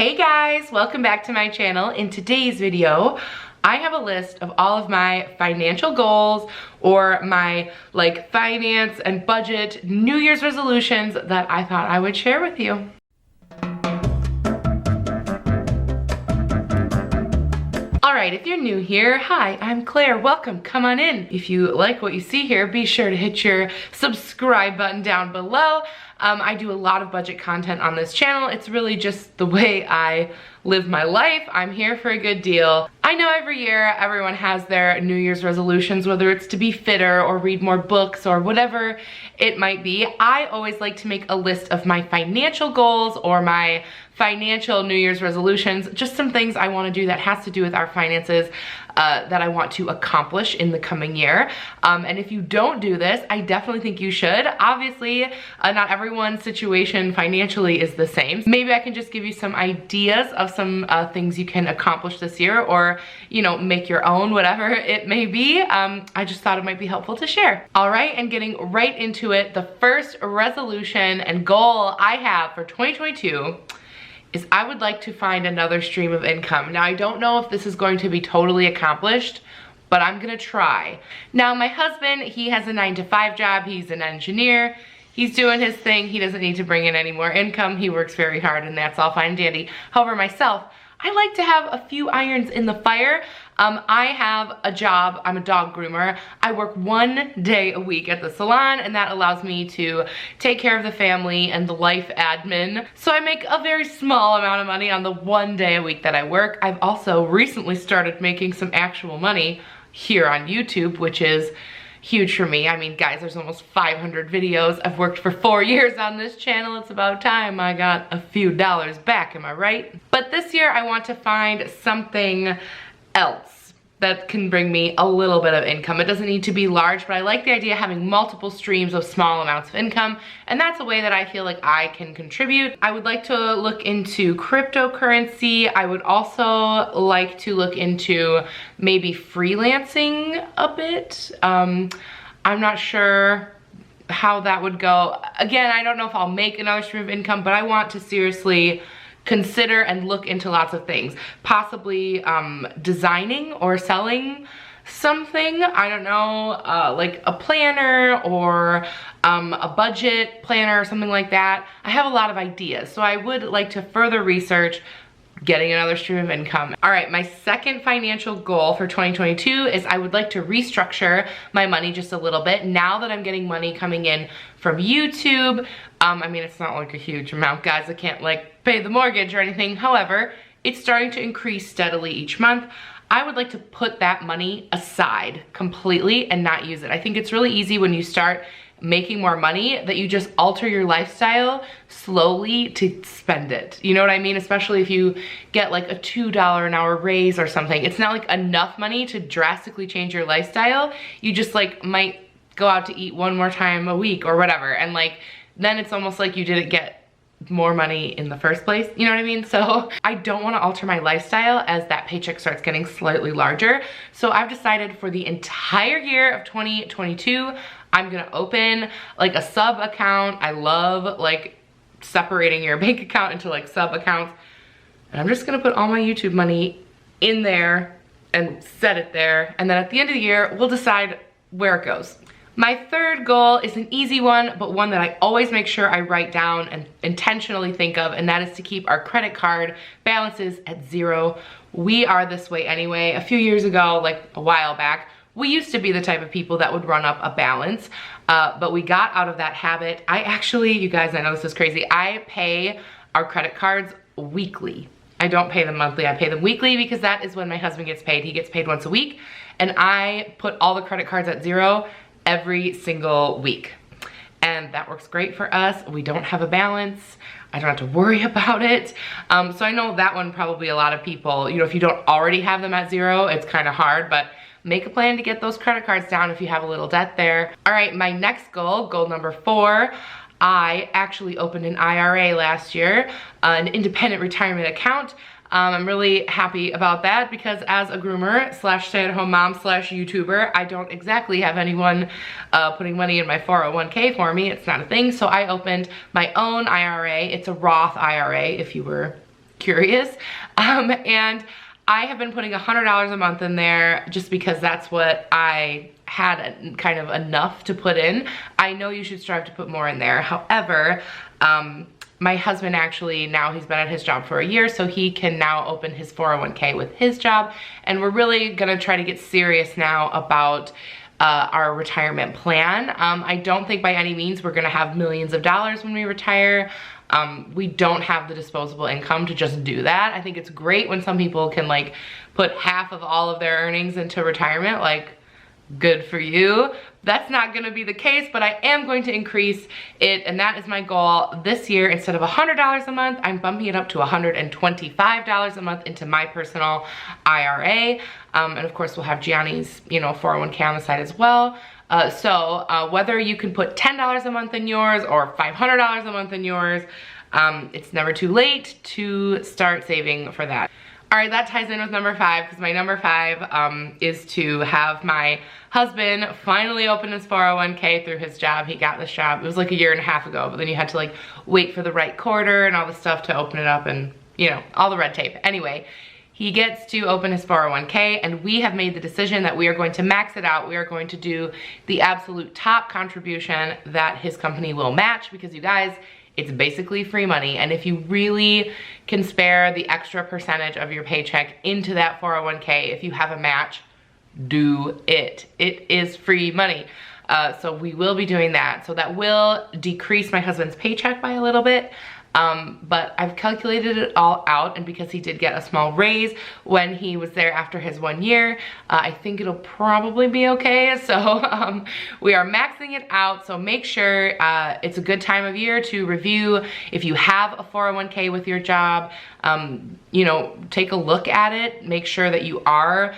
Hey guys, welcome back to my channel. In today's video, I have a list of all of my financial goals or my finance and budget New Year's resolutions that I thought I would share with you. Alright, if you're new here, hi, I'm Claire. Welcome, come on in. If you like what you see here, be sure to hit your subscribe button down below. I do a lot of budget content on this channel. It's really just the way I live my life. I'm here for a good deal. I know every year everyone has their New Year's resolutions, whether it's to be fitter or read more books or whatever it might be. I always like to make a list of my financial goals or my financial New Year's resolutions, just some things I want to do that has to do with our finances that I want to accomplish in the coming year. And if you don't do this, I definitely think you should. Obviously, not everyone's situation financially is the same. Maybe I can just give you some ideas of some things you can accomplish this year, or, you know, make your own, whatever it may be. I just thought it might be helpful to share. All right, and getting right into it, the first resolution and goal I have for 2022 is I would like to find another stream of income. Now, I don't know if this is going to be totally accomplished, but I'm gonna try. Now, my husband, he has a 9-to-5 job. He's an engineer. He's doing his thing. He doesn't need to bring in any more income. He works very hard and that's all fine and dandy. However, myself, I like to have a few irons in the fire. I have a job, I'm a dog groomer. I work 1 day a week at the salon, and that allows me to take care of the family and the life admin. So I make a very small amount of money on the 1 day a week that I work. I've also recently started making some actual money here on YouTube, which is huge for me. I mean, guys, there's almost 500 videos. I've worked for 4 years on this channel. It's about time I got a few dollars back, am I right? But this year I want to find something else that can bring me a little bit of income. It doesn't need to be large, but I like the idea of having multiple streams of small amounts of income, and that's a way that I feel like I can contribute. I would like to look into cryptocurrency. I would also like to look into maybe freelancing a bit. I'm not sure how that would go. Again, I don't know if I'll make another stream of income, but I want to seriously consider and look into lots of things. Possibly designing or selling something, I don't know, like a planner or a budget planner or something like that. I have a lot of ideas, so I would like to further research getting another stream of income. All right, my second financial goal for 2022 is I would like to restructure my money just a little bit. Now that I'm getting money coming in from YouTube, I mean, it's not like a huge amount, guys. I can't like pay the mortgage or anything. However, it's starting to increase steadily each month. I would like to put that money aside completely and not use it. I think it's really easy when you start making more money that you just alter your lifestyle slowly to spend it. You know what I mean? Especially if you get like a $2 an hour raise or something. It's not like enough money to drastically change your lifestyle. You just like might go out to eat one more time a week or whatever. And like, then it's almost like you didn't get more money in the first place, you know what I mean? So I don't want to alter my lifestyle as that paycheck starts getting slightly larger. So I've decided for the entire year of 2022, I'm gonna open like a sub account. I love like separating your bank account into like sub accounts. And I'm just gonna put all my YouTube money in there and set it there. And then at the end of the year, we'll decide where it goes. My third goal is an easy one, but one that I always make sure I write down and intentionally think of, and that is to keep our credit card balances at 0. We are this way anyway. A few years ago, like a while back, we used to be the type of people that would run up a balance, but we got out of that habit. I actually, you guys, I know this is crazy, I pay our credit cards weekly. I don't pay them monthly, I pay them weekly because that is when my husband gets paid. He gets paid once a week, and I put all the credit cards at 0 every single week. And that works great for us. We don't have a balance. I don't have to worry about it. So I know that one probably a lot of people, you know, if you don't already have them at 0, it's kind of hard, but make a plan to get those credit cards down if you have a little debt there. All right, my next goal, goal number 4, I actually opened an IRA last year, an independent retirement account. I'm really happy about that because as a groomer slash stay-at-home mom slash YouTuber, I don't exactly have anyone putting money in my 401k for me. It's not a thing. So I opened my own IRA. It's a Roth IRA if you were curious. And I have been putting $100 a month in there just because that's what I had kind of enough to put in. I know you should strive to put more in there. However, my husband actually, now he's been at his job for a year, so he can now open his 401k with his job. And we're really gonna try to get serious now about our retirement plan. I don't think by any means we're gonna have millions of dollars when we retire. We don't have the disposable income to just do that. I think it's great when some people can like put half of all of their earnings into retirement, like good for you. That's not gonna be the case, but I am going to increase it, and that is my goal this year. Instead of $100 a month, I'm bumping it up to $125 a month into my personal IRA. And of course we'll have Gianni's, you know, 401k on the side as well. So whether you can put $10 a month in yours or $500 a month in yours, it's never too late to start saving for that. All right, that ties in with number 5, because my number 5 is to have my husband finally open his 401k through his job. He got this job, it was like a year and a half ago, but then you had to like wait for the right quarter and all the stuff to open it up and, you know, all the red tape. Anyway, he gets to open his 401k, and we have made the decision that we are going to max it out. We are going to do the absolute top contribution that his company will match, because you guys, it's basically free money. And if you really can spare the extra percentage of your paycheck into that 401k, if you have a match, do it. It is free money. So we will be doing that. So that will decrease my husband's paycheck by a little bit. But I've calculated it all out, and because he did get a small raise when he was there after his 1 year, I think it'll probably be okay. So we are maxing it out, so make sure it's a good time of year to review. If you have a 401k with your job, you know, take a look at it, make sure that you are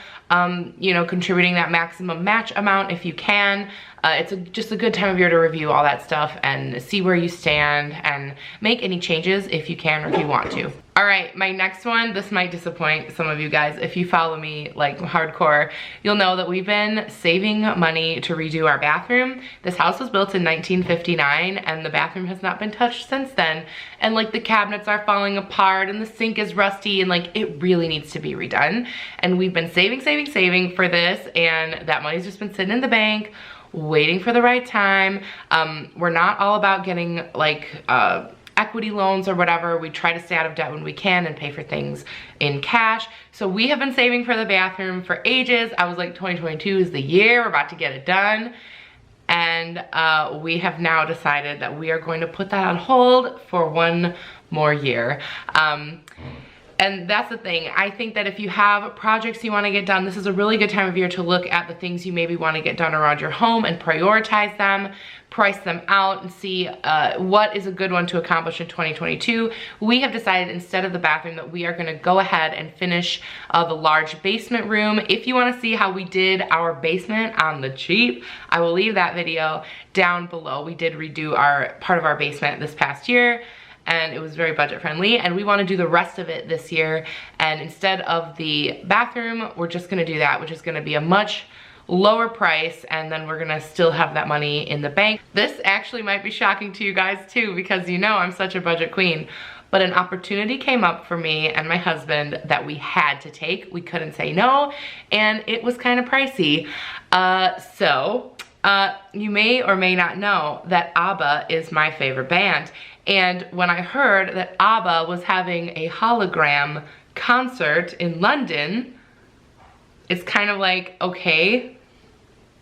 you know, contributing that maximum match amount if you can. It's just a good time of year to review all that stuff and see where you stand and make any changes if you can or if you want to. All right, my next one, this might disappoint some of you guys. If you follow me like hardcore, you'll know that we've been saving money to redo our bathroom. This house was built in 1959 and the bathroom has not been touched since then. And like the cabinets are falling apart and the sink is rusty and like it really needs to be redone. And we've been saving for this, and that money's just been sitting in the bank waiting for the right time. We're not all about getting like equity loans or whatever. We try to stay out of debt when we can and pay for things in cash. So we have been saving for the bathroom for ages. I was like, 2022 is the year, we're about to get it done. And we have now decided that we are going to put that on hold for 1 more year. And that's the thing. I think that if you have projects you want to get done, this is a really good time of year to look at the things you maybe want to get done around your home and prioritize them, price them out, and see what is a good one to accomplish in 2022. We have decided instead of the bathroom that we are going to go ahead and finish the large basement room. If you want to see how we did our basement on the cheap, I will leave that video down below. We did redo part of our basement this past year, and it was very budget friendly, and we want to do the rest of it this year. And instead of the bathroom, we're just going to do that, which is going to be a much lower price, and then we're gonna still have that money in the bank. This actually might be shocking to you guys too, because you know I'm such a budget queen, but an opportunity came up for me and my husband that we had to take. We couldn't say no, and it was kind of pricey. You may or may not know that ABBA is my favorite band, and when I heard that ABBA was having a hologram concert in London, it's kind of like, okay,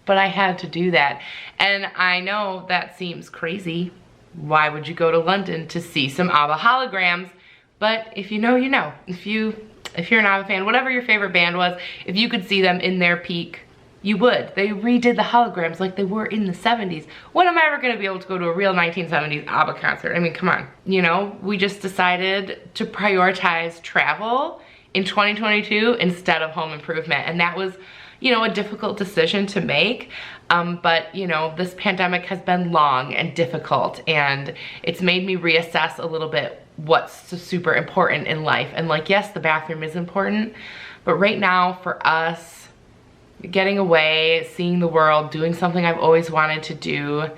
but I had to do that. And I know that seems crazy. Why would you go to London to see some ABBA holograms? But if you know, you know. If you're an ABBA fan, whatever your favorite band was, if you could see them in their peak, you would. They redid the holograms like they were in the 70s. When am I ever gonna be able to go to a real 1970s ABBA concert? I mean, come on. You know, we just decided to prioritize travel in 2022 instead of home improvement, and that was, you know, a difficult decision to make. But you know, this pandemic has been long and difficult, and it's made me reassess a little bit what's super important in life. And like, yes, the bathroom is important, but right now for us, getting away, seeing the world, doing something I've always wanted to do,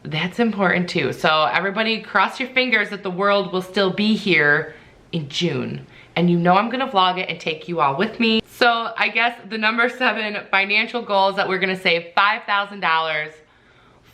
that's important too. So everybody cross your fingers that the world will still be here in June. And you know I'm gonna vlog it and take you all with me. So I guess the number 7 financial goal is that we're gonna save $5,000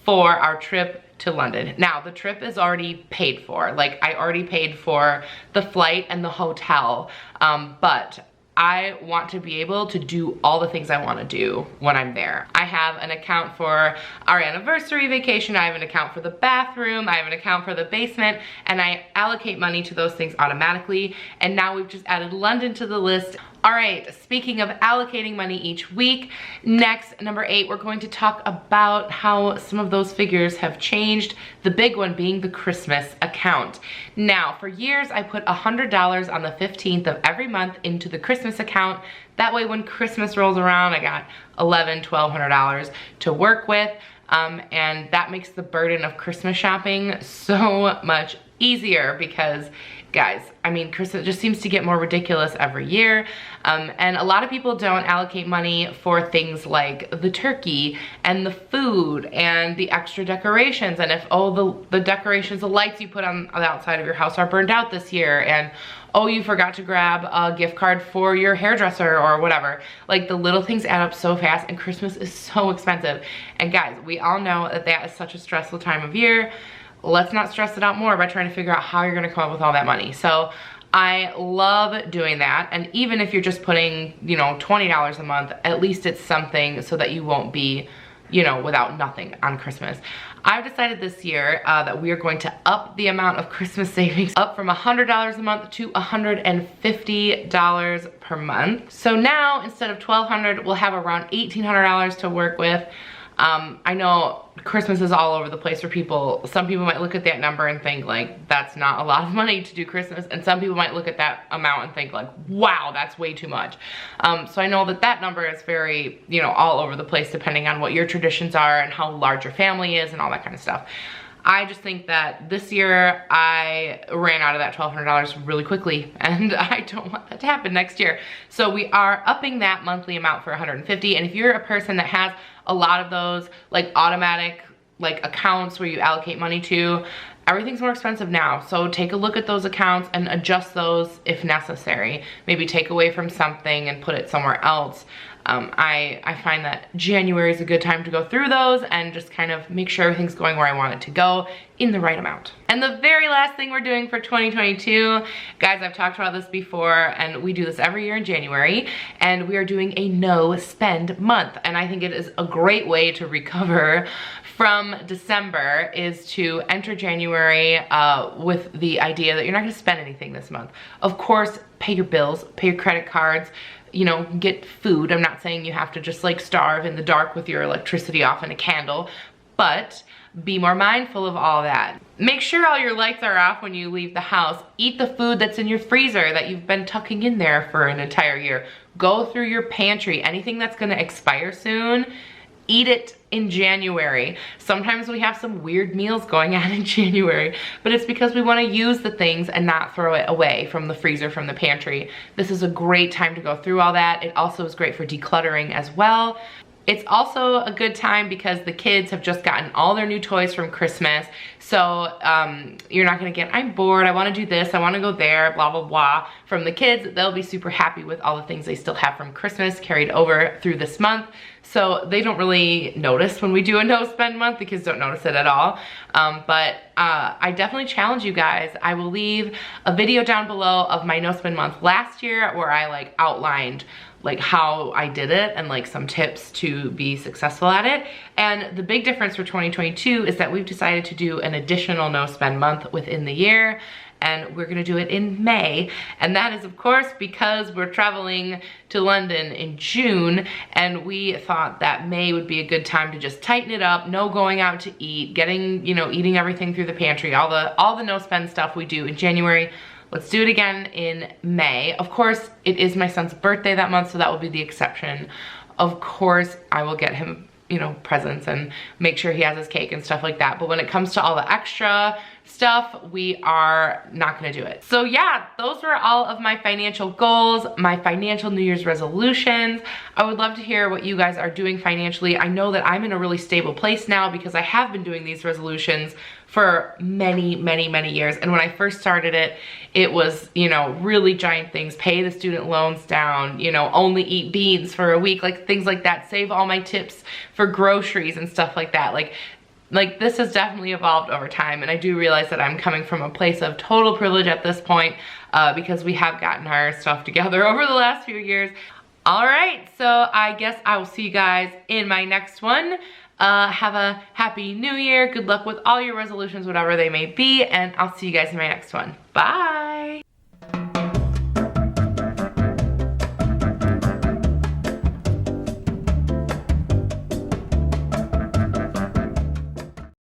for our trip to London. Now, the trip is already paid for. Like, I already paid for the flight and the hotel, but I want to be able to do all the things I want to do when I'm there. I have an account for our anniversary vacation, I have an account for the bathroom, I have an account for the basement, and I allocate money to those things automatically. And now we've just added London to the list. All right, speaking of allocating money each week, next, number 8, we're going to talk about how some of those figures have changed, the big one being the Christmas account. Now, for years, I put $100 on the 15th of every month into the Christmas account. That way, when Christmas rolls around, I got $1,100, $1,200 to work with, and that makes the burden of Christmas shopping so much easier because, guys, I mean, Christmas just seems to get more ridiculous every year. And a lot of people don't allocate money for things like the turkey and the food and the extra decorations. And if, oh, the decorations, the lights you put on the outside of your house are burned out this year, and oh, you forgot to grab a gift card for your hairdresser or whatever. Like, the little things add up so fast, and Christmas is so expensive. And guys, we all know that that is such a stressful time of year. Let's not stress it out more by trying to figure out how you're gonna come up with all that money. So I love doing that. And even if you're just putting, you know, $20 a month, at least it's something so that you won't be, you know, without nothing on Christmas. I've decided this year that we are going to up the amount of Christmas savings up from $100 a month to $150 per month. So now, instead of $1,200, we'll have around $1,800 to work with. I know Christmas is all over the place for people. Some people might look at that number and think like, that's not a lot of money to do Christmas. And some people might look at that amount and think like, wow, that's way too much. So I know that that number is very, you know, all over the place depending on what your traditions are and how large your family is and all that kind of stuff. I just think that this year I ran out of that $1,200 really quickly, and I don't want that to happen next year. So we are upping that monthly amount for $150. And if you're a person that has a lot of those like automatic like accounts where you allocate money to, everything's more expensive now. So take a look at those accounts and adjust those if necessary. Maybe take away from something and put it somewhere else. I find that January is a good time to go through those and just kind of make sure everything's going where I want it to go in the right amount. And the very last thing we're doing for 2022, guys, I've talked about this before, and we do this every year in January, and we are doing a no spend month. And I think it is a great way to recover from December, is to enter January with the idea that you're not gonna spend anything this month. Of course, pay your bills, pay your credit cards, you know, get food. I'm not saying you have to just like starve in the dark with your electricity off and a candle, but be more mindful of all that. Make sure all your lights are off when you leave the house. Eat the food that's in your freezer that you've been tucking in there for an entire year. Go through your pantry. Anything that's gonna expire soon, eat it in January. Sometimes we have some weird meals going on in January, but it's because we want to use the things and not throw it away from the freezer, from the pantry. This is a great time to go through all that. It also is great for decluttering as well. It's also a good time because the kids have just gotten all their new toys from Christmas. So you're not gonna get, I'm bored, I wanna do this, I wanna go there, blah, blah, blah. From the kids, they'll be super happy with all the things they still have from Christmas carried over through this month. So they don't really notice when we do a no spend month. The kids don't notice it at all. But I definitely challenge you guys. I will leave a video down below of my no spend month last year where I like outlined like how I did it and like some tips to be successful at it. And the big difference for 2022 is that we've decided to do an additional no spend month within the year, and we're gonna do it in May. And that is of course because we're traveling to London in June, and we thought that May would be a good time to just tighten it up, no going out to eat, getting, you know, eating everything through the pantry, all the no spend stuff we do in January. Let's do it again in May. Of course, it is my son's birthday that month, so that will be the exception. Of course, I will get him, you know, presents and make sure he has his cake and stuff like that. But when it comes to all the extra stuff, we are not gonna do it. So yeah, those were all of my financial goals, my financial New Year's resolutions. I would love to hear what you guys are doing financially. I know that I'm in a really stable place now because I have been doing these resolutions for many, many, many years. And when I first started it, it was, you know, really giant things. Pay the student loans down, you know, only eat beans for a week, like things like that. Save all my tips for groceries and stuff like that. Like this has definitely evolved over time, and I do realize that I'm coming from a place of total privilege at this point because we have gotten our stuff together over the last few years. All right, so I guess I will see you guys in my next one. Have a happy new year. Good luck with all your resolutions, whatever they may be, and I'll see you guys in my next one. Bye.